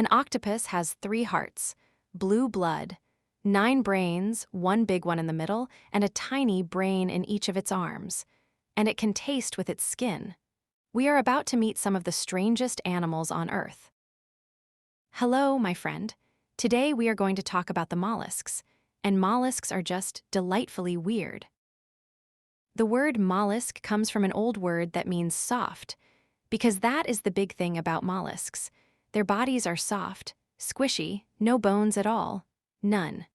An octopus has 3 hearts, blue blood, 9 brains, one big one in the middle, and a tiny brain in each of its arms. And it can taste with its skin. We are about to meet some of the strangest animals on Earth. Hello, my friend. Today we are going to talk about the mollusks, and mollusks are just delightfully weird. The word mollusk comes from an old word that means soft, because that is the big thing about mollusks. Their bodies are soft, squishy, no bones at all, none.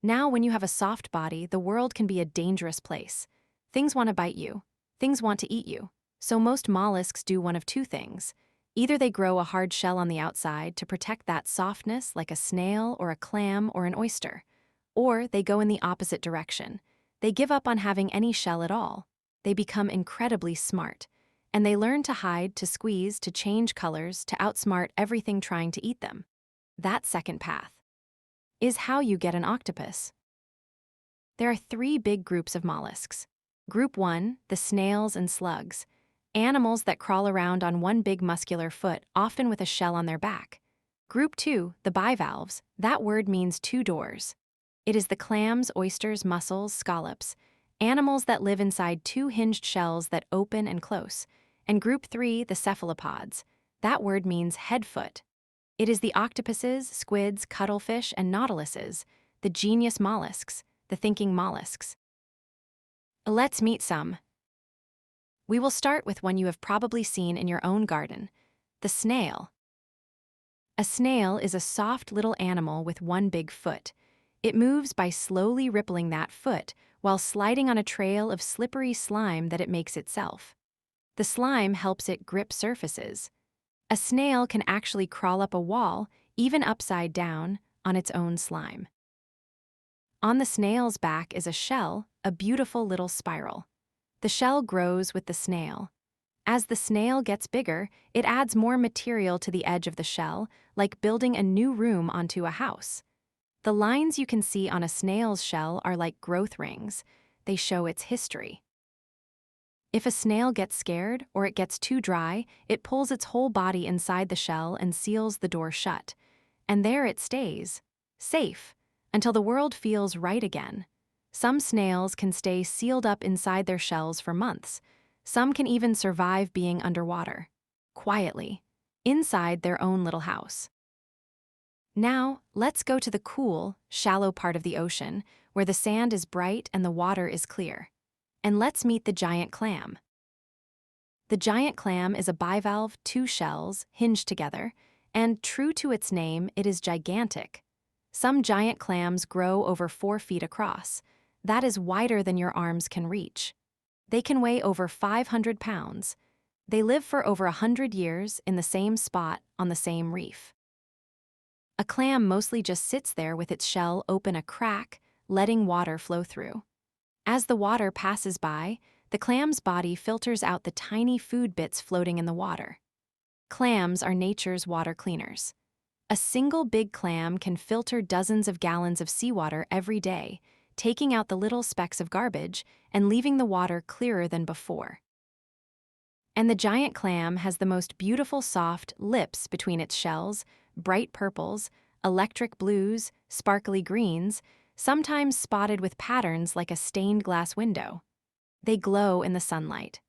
Now, when you have a soft body, the world can be a dangerous place. Things want to bite you. Things want to eat you. So most mollusks do one of two things. Either they grow a hard shell on the outside to protect that softness like a snail or a clam or an oyster. Or they go in the opposite direction. They give up on having any shell at all. They become incredibly smart. And they learn to hide, to squeeze, to change colors, to outsmart everything trying to eat them. That second path is how you get an octopus. There are 3 big groups of mollusks. Group 1, the snails and slugs, animals that crawl around on one big muscular foot, often with a shell on their back. Group 2, the bivalves, that word means 2 doors. It is the clams, oysters, mussels, scallops, animals that live inside 2 hinged shells that open and close. And Group 3, the cephalopods, that word means head foot. It is the octopuses, squids, cuttlefish, and nautiluses, the genius mollusks, the thinking mollusks. Let's meet some. We will start with one you have probably seen in your own garden, the snail. A snail is a soft little animal with one big foot. It moves by slowly rippling that foot while sliding on a trail of slippery slime that it makes itself. The slime helps it grip surfaces. A snail can actually crawl up a wall, even upside down, on its own slime. On the snail's back is a shell, a beautiful little spiral. The shell grows with the snail. As the snail gets bigger, it adds more material to the edge of the shell, like building a new room onto a house. The lines you can see on a snail's shell are like growth rings. They show its history. If a snail gets scared or it gets too dry, it pulls its whole body inside the shell and seals the door shut. And there it stays, safe, until the world feels right again. Some snails can stay sealed up inside their shells for months. Some can even survive being underwater, quietly, inside their own little house. Now, let's go to the cool, shallow part of the ocean, where the sand is bright and the water is clear. And let's meet the giant clam. The giant clam is a bivalve, 2 shells, hinged together, and true to its name, it is gigantic. Some giant clams grow over 4 feet across. That is wider than your arms can reach. They can weigh over 500 pounds. They live for over 100 years in the same spot on the same reef. A clam mostly just sits there with its shell open a crack, letting water flow through. As the water passes by, the clam's body filters out the tiny food bits floating in the water. Clams are nature's water cleaners. A single big clam can filter dozens of gallons of seawater every day, taking out the little specks of garbage and leaving the water clearer than before. And the giant clam has the most beautiful soft lips between its shells, bright purples, electric blues, sparkly greens, sometimes spotted with patterns like a stained glass window. They glow in the sunlight.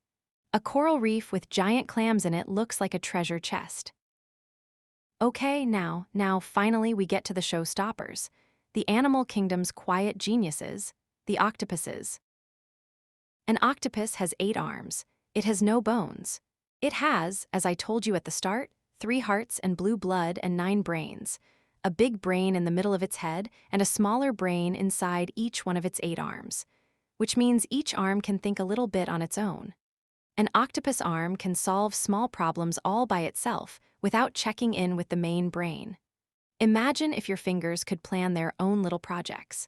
A coral reef with giant clams in it looks like a treasure chest. Okay, now finally we get to the showstoppers, the animal kingdom's quiet geniuses, the octopuses. An octopus has 8 arms. It has no bones. It has, as I told you at the start, 3 hearts and blue blood and 9 brains. A big brain in the middle of its head, and a smaller brain inside each one of its 8 arms, which means each arm can think a little bit on its own. An octopus arm can solve small problems all by itself without checking in with the main brain. Imagine if your fingers could plan their own little projects.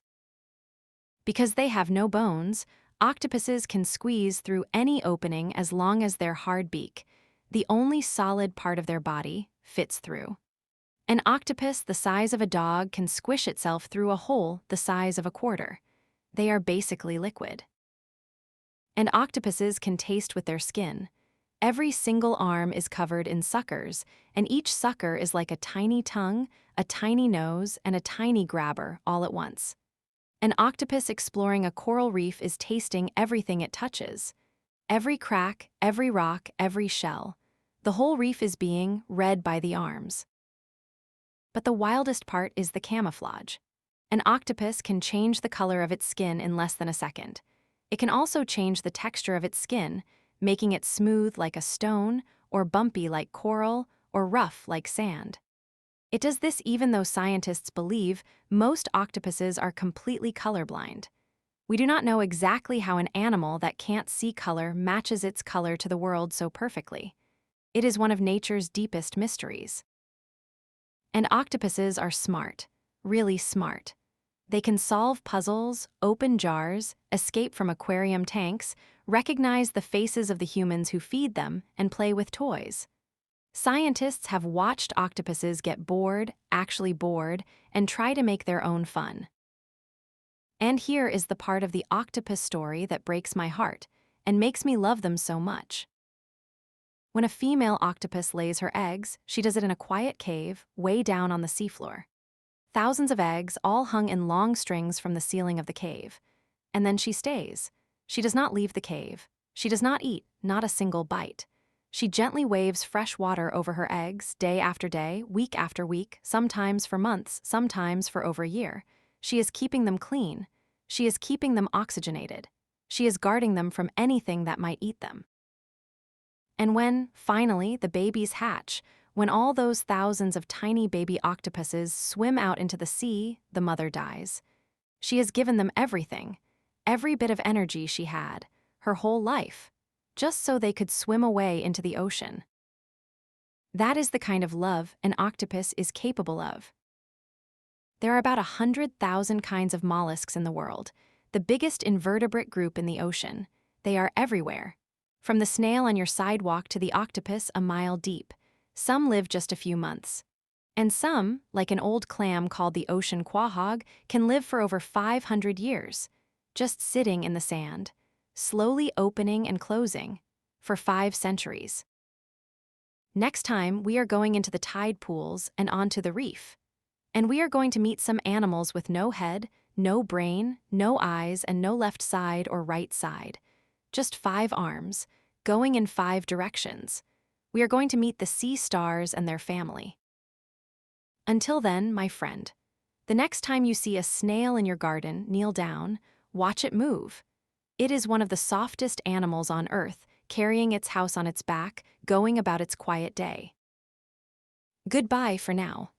Because they have no bones, octopuses can squeeze through any opening as long as their hard beak, the only solid part of their body, fits through. An octopus the size of a dog can squish itself through a hole the size of a quarter. They are basically liquid. And octopuses can taste with their skin. Every single arm is covered in suckers, and each sucker is like a tiny tongue, a tiny nose, and a tiny grabber all at once. An octopus exploring a coral reef is tasting everything it touches. Every crack, every rock, every shell. The whole reef is being read by the arms. But the wildest part is the camouflage. An octopus can change the color of its skin in less than a second. It can also change the texture of its skin, making it smooth like a stone, or bumpy like coral, or rough like sand. It does this even though scientists believe most octopuses are completely colorblind. We do not know exactly how an animal that can't see color matches its color to the world so perfectly. It is one of nature's deepest mysteries. And octopuses are smart, really smart. They can solve puzzles, open jars, escape from aquarium tanks, recognize the faces of the humans who feed them, and play with toys. Scientists have watched octopuses get bored, actually bored, and try to make their own fun. And here is the part of the octopus story that breaks my heart and makes me love them so much. When a female octopus lays her eggs, she does it in a quiet cave, way down on the seafloor. Thousands of eggs, all hung in long strings from the ceiling of the cave. And then she stays. She does not leave the cave. She does not eat, not a single bite. She gently waves fresh water over her eggs, day after day, week after week, sometimes for months, sometimes for over a year. She is keeping them clean. She is keeping them oxygenated. She is guarding them from anything that might eat them. And when, finally, the babies hatch, when all those thousands of tiny baby octopuses swim out into the sea, the mother dies. She has given them everything, every bit of energy she had, her whole life, just so they could swim away into the ocean. That is the kind of love an octopus is capable of. There are about 100,000 kinds of mollusks in the world, the biggest invertebrate group in the ocean. They are everywhere. From the snail on your sidewalk to the octopus a mile deep. Some live just a few months. And some, like an old clam called the ocean quahog, can live for over 500 years, just sitting in the sand, slowly opening and closing, for 5 centuries. Next time, we are going into the tide pools and onto the reef. And we are going to meet some animals with no head, no brain, no eyes, and no left side or right side. Just 5 arms, going in 5 directions. We are going to meet the sea stars and their family. Until then, my friend, the next time you see a snail in your garden, kneel down, watch it move. It is one of the softest animals on earth, carrying its house on its back, going about its quiet day. Goodbye for now.